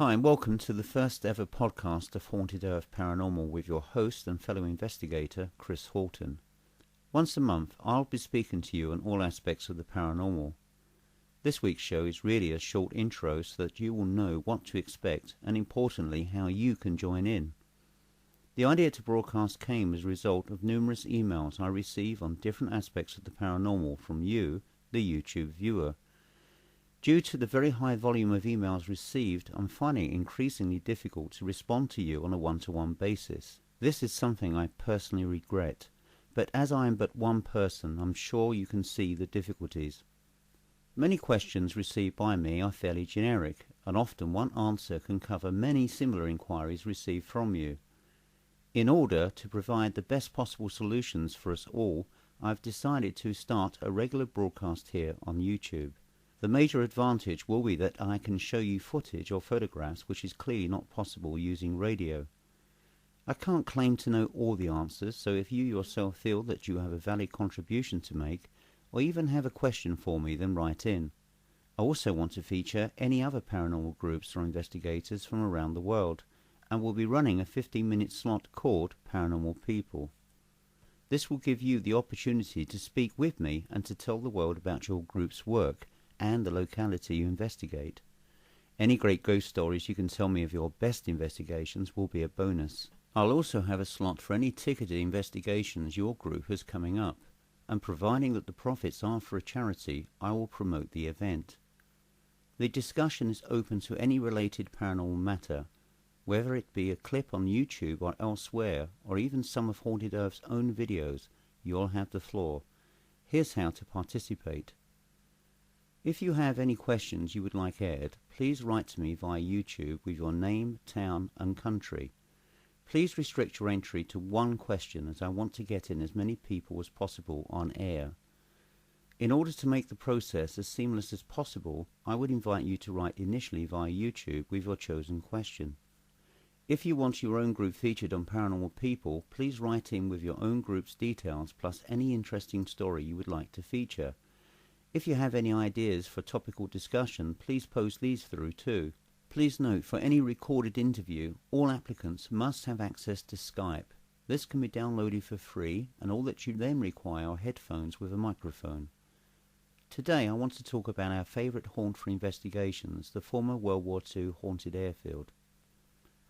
Hi, and welcome to the first ever podcast of Haunted Earth Paranormal with your host and fellow investigator, Chris Horton. Once a month, I'll be speaking to you on all aspects of the paranormal. This week's show is really a short intro so that you will know what to expect and, importantly, how you can join in. The idea to broadcast came as a result of numerous emails I receive on different aspects of the paranormal from you, the YouTube viewer. Due to the very high volume of emails received, I'm finding it increasingly difficult to respond to you on a one-to-one basis. This is something I personally regret, but as I am but one person, I'm sure you can see the difficulties. Many questions received by me are fairly generic, and often one answer can cover many similar inquiries received from you. In order to provide the best possible solutions for us all, I've decided to start a regular broadcast here on YouTube. The major advantage will be that I can show you footage or photographs which is clearly not possible using radio. I can't claim to know all the answers, so if you yourself feel that you have a valid contribution to make, or even have a question for me, then write in. I also want to feature any other paranormal groups or investigators from around the world, and will be running a 15-minute slot called Paranormal People. This will give you the opportunity to speak with me and to tell the world about your group's work and the locality you investigate. Any great ghost stories you can tell me of your best investigations will be a bonus. I'll also have a slot for any ticketed investigations your group has coming up, and providing that the profits are for a charity, I will promote the event. The discussion is open to any related paranormal matter, whether it be a clip on YouTube or elsewhere, or even some of Haunted Earth's own videos. You'll have the floor. Here's how to participate. If you have any questions you would like aired, please write to me via YouTube with your name, town and country. Please restrict your entry to one question, as I want to get in as many people as possible on air. In order to make the process as seamless as possible, I would invite you to write initially via YouTube with your chosen question. If you want your own group featured on Paranormal People, please write in with your own group's details plus any interesting story you would like to feature. If you have any ideas for topical discussion, please post these through too. Please note, for any recorded interview, all applicants must have access to Skype. This can be downloaded for free, and all that you then require are headphones with a microphone. Today I want to talk about our favourite haunt for investigations, the former World War II Haunted Airfield.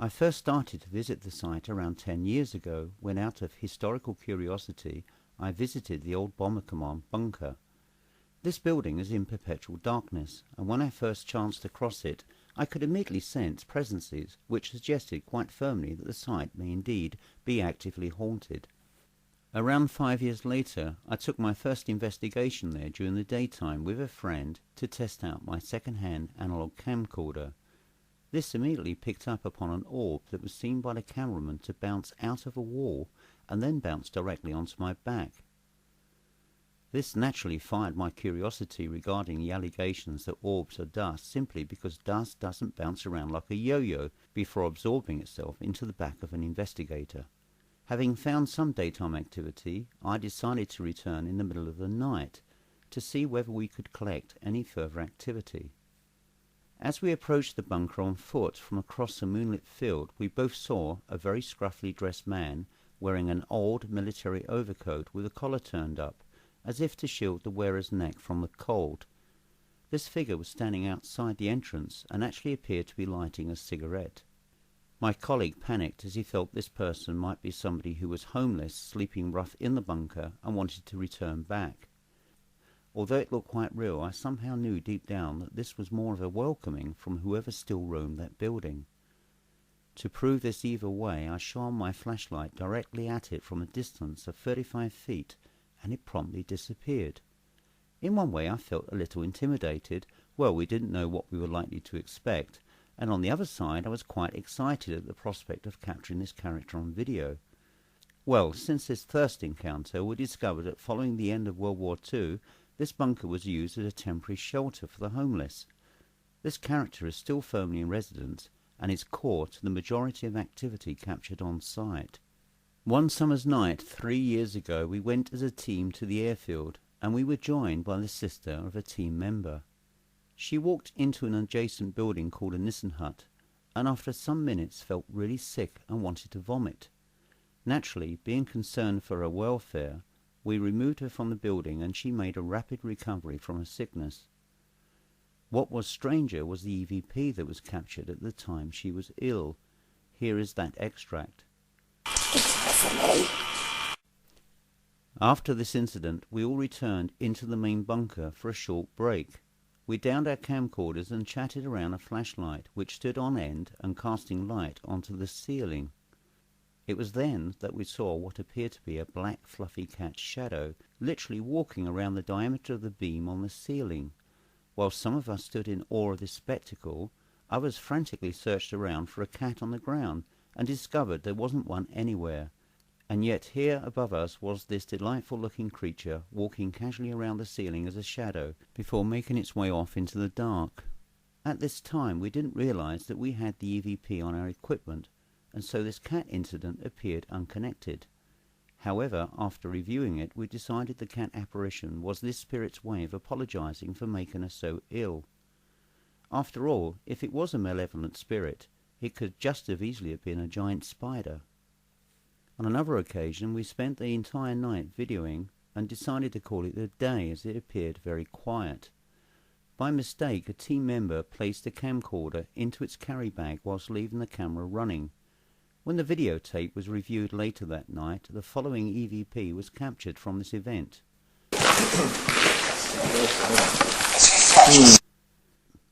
I first started to visit the site around 10 years ago, when out of historical curiosity I visited the old Bomber Command bunker. This building is in perpetual darkness, and when I first chanced to cross it, I could immediately sense presences which suggested quite firmly that the site may indeed be actively haunted. Around 5 years later, I took my first investigation there during the daytime with a friend to test out my second-hand analog camcorder. This immediately picked up upon an orb that was seen by the cameraman to bounce out of a wall and then bounce directly onto my back. This naturally fired my curiosity regarding the allegations that orbs are dust, simply because dust doesn't bounce around like a yo-yo before absorbing itself into the back of an investigator. Having found some daytime activity, I decided to return in the middle of the night to see whether we could collect any further activity. As we approached the bunker on foot from across a moonlit field, we both saw a very scruffily dressed man wearing an old military overcoat with a collar turned up, as if to shield the wearer's neck from the cold. This figure was standing outside the entrance and actually appeared to be lighting a cigarette. My colleague panicked as he felt this person might be somebody who was homeless, sleeping rough in the bunker and wanted to return back. Although it looked quite real, I somehow knew deep down that this was more of a welcoming from whoever still roamed that building. To prove this either way, I shone my flashlight directly at it from a distance of 35 feet, and it promptly disappeared. In one way I felt a little intimidated. Well, we didn't know what we were likely to expect, and on the other side I was quite excited at the prospect of capturing this character on video. Well, since this first encounter, we discovered that following the end of World War II, this bunker was used as a temporary shelter for the homeless. This character is still firmly in residence, and is core to the majority of activity captured on site. One summer's night 3 years ago, we went as a team to the airfield, and we were joined by the sister of a team member. She walked into an adjacent building called a Nissen hut, and after some minutes felt really sick and wanted to vomit. Naturally, being concerned for her welfare, we removed her from the building and she made a rapid recovery from her sickness. What was stranger was the EVP that was captured at the time she was ill. Here is that extract. After this incident, we all returned into the main bunker for a short break. We downed our camcorders and chatted around a flashlight which stood on end and casting light onto the ceiling. It was then that we saw what appeared to be a black fluffy cat's shadow literally walking around the diameter of the beam on the ceiling. While some of us stood in awe of this spectacle, others frantically searched around for a cat on the ground and discovered there wasn't one anywhere. And yet here above us was this delightful-looking creature walking casually around the ceiling as a shadow before making its way off into the dark. At this time we didn't realize that we had the EVP on our equipment, and so this cat incident appeared unconnected. However, after reviewing it, we decided the cat apparition was this spirit's way of apologizing for making us so ill. After all, if it was a malevolent spirit, it could just as easily have been a giant spider. On another occasion, we spent the entire night videoing and decided to call it a day as it appeared very quiet. By mistake, a team member placed a camcorder into its carry bag whilst leaving the camera running. When the videotape was reviewed later that night, the following EVP was captured from this event.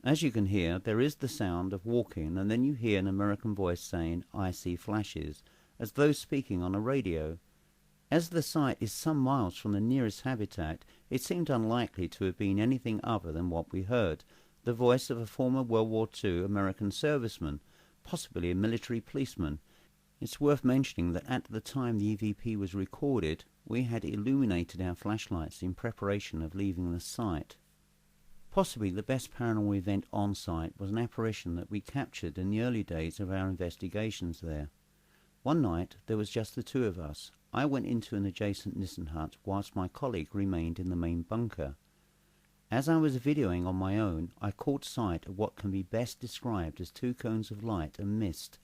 As you can hear, there is the sound of walking, and then you hear an American voice saying, "I see flashes," as though speaking on a radio. As the site is some miles from the nearest habitat, it seemed unlikely to have been anything other than what we heard, the voice of a former World War II American serviceman, possibly a military policeman. It's worth mentioning that at the time the EVP was recorded, we had illuminated our flashlights in preparation of leaving the site. Possibly the best paranormal event on site was an apparition that we captured in the early days of our investigations there. One night there was just the two of us. I went into an adjacent Nissen hut whilst my colleague remained in the main bunker. As I was videoing on my own, I caught sight of what can be best described as two cones of light and mist,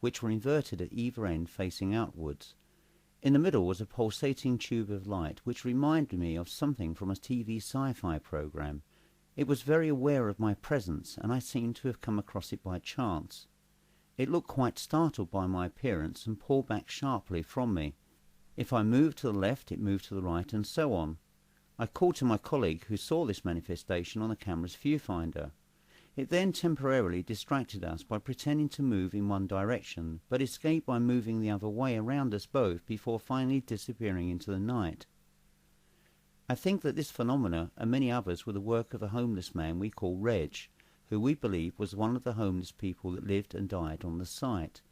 which were inverted at either end facing outwards. In the middle was a pulsating tube of light which reminded me of something from a TV sci-fi program. It was very aware of my presence, and I seemed to have come across it by chance. It looked quite startled by my appearance and pulled back sharply from me. If I moved to the left, it moved to the right, and so on. I called to my colleague, who saw this manifestation on the camera's viewfinder. It then temporarily distracted us by pretending to move in one direction, but escaped by moving the other way around us both before finally disappearing into the night. I think that this phenomena and many others were the work of a homeless man we call Reg, who we believe was one of the homeless people that lived and died on the site,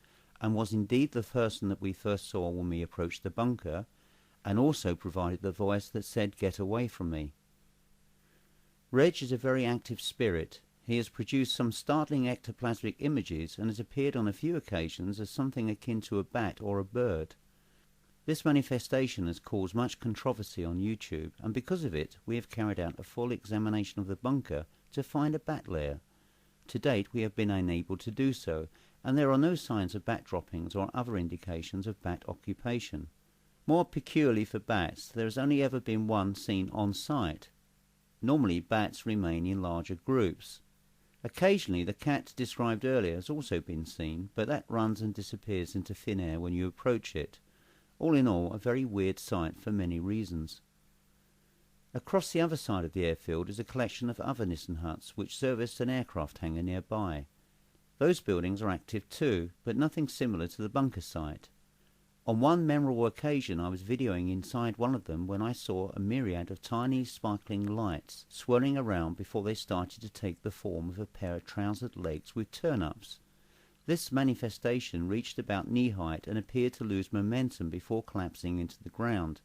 and was indeed the person that we first saw when we approached the bunker, and also provided the voice that said, "Get away from me." Reg is a very active spirit. He has produced some startling ectoplasmic images and has appeared on a few occasions as something akin to a bat or a bird. This manifestation has caused much controversy on YouTube, and because of it we have carried out a full examination of the bunker to find a bat lair. To date we have been unable to do so, and there are no signs of bat droppings or other indications of bat occupation. More peculiarly for bats, there has only ever been one seen on site. Normally bats remain in larger groups. Occasionally the cat described earlier has also been seen, but that runs and disappears into thin air when you approach it. All in all, a very weird sight for many reasons. Across the other side of the airfield is a collection of other Nissen huts which service an aircraft hangar nearby. Those buildings are active too, but nothing similar to the bunker site. On one memorable occasion I was videoing inside one of them when I saw a myriad of tiny sparkling lights swirling around before they started to take the form of a pair of trousered legs with turn-ups. This manifestation reached about knee height and appeared to lose momentum before collapsing into the ground.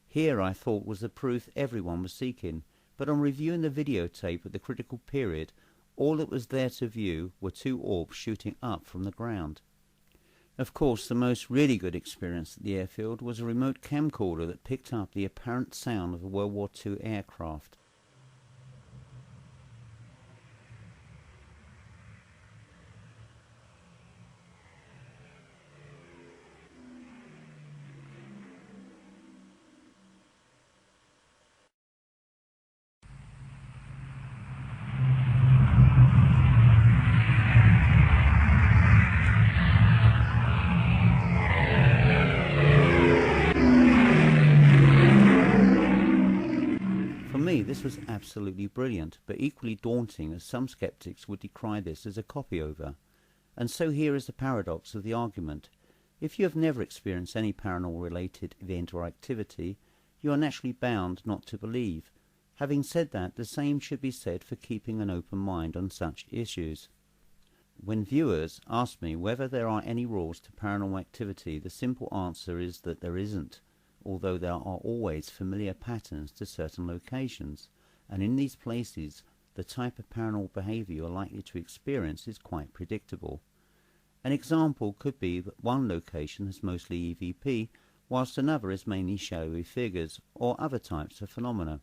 Here I thought was the proof everyone was seeking, but on reviewing the videotape at the critical period, all that was there to view were two orbs shooting up from the ground. Of course, the most really good experience at the airfield was a remote camcorder that picked up the apparent sound of a World War II aircraft. was absolutely brilliant, but equally daunting, as some skeptics would decry this as a copy-over. And so here is the paradox of the argument. If you have never experienced any paranormal-related event or activity, you are naturally bound not to believe. Having said that, the same should be said for keeping an open mind on such issues. When viewers ask me whether there are any rules to paranormal activity, the simple answer is that there isn't, although there are always familiar patterns to certain locations, and in these places the type of paranormal behavior you are likely to experience is quite predictable. An example could be that one location has mostly EVP, whilst another is mainly shadowy figures or other types of phenomena.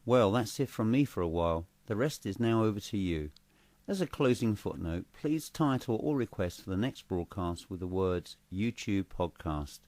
Well, that's it from me for a while. The rest is now over to you. As a closing footnote, please title all requests for the next broadcast with the words YouTube Podcast.